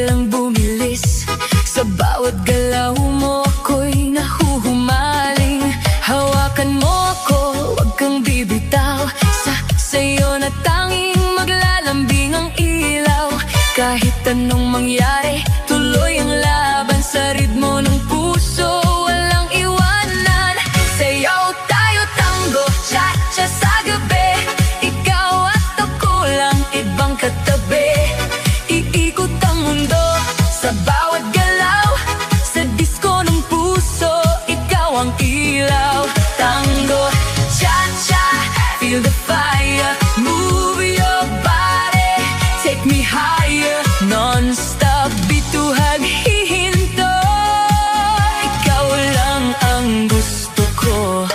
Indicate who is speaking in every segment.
Speaker 1: biglang bumilis. Sa bawat galaw mo ako'y nahuhumaling. Hawakan mo ako, wag kang bibitaw. Sa'yo na tanging maglalambing ang ilaw. Kahit anong mangyari, tuloy ang laban. Sa ritmo ng puso, walang iwanan. Sayaw tayo tango, cha-cha sa gabi. Ikaw at ako lang, ibang katabi. Iikot ang mundo sa bawat galaw. Sa disco ng puso, ikaw ang ilaw. Tango, cha-cha, feel the fire. Move your body, take me higher. Non-stop, bituhag, hihinto. Ikaw lang ang gusto ko.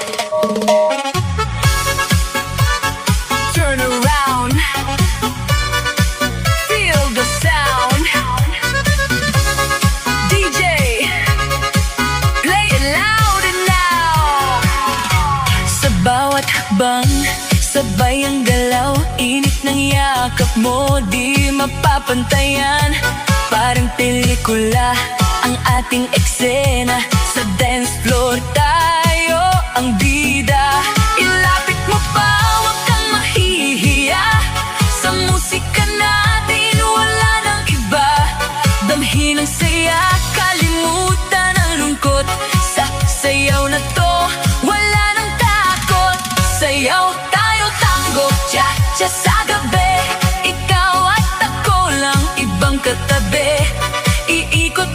Speaker 1: Turn around, feel the sound. DJ, play it louder now. Sa bawat hakbang, sabay ang galaw. Init ng yakap mo, di mapapantayan. Parang pelikula ang ating eksena. Sa dance floor tayo ang bida. Ilapit mo pa, wag kang mahihiya. Sa musika natin wala nang iba. Damhin ang saya, kalimutan ang lungkot. Sa sayaw na to, wala nang takot. Sayaw tayo tango, cha-cha sa gabi. Ikaw at ako lang, ibang katabi. Iikot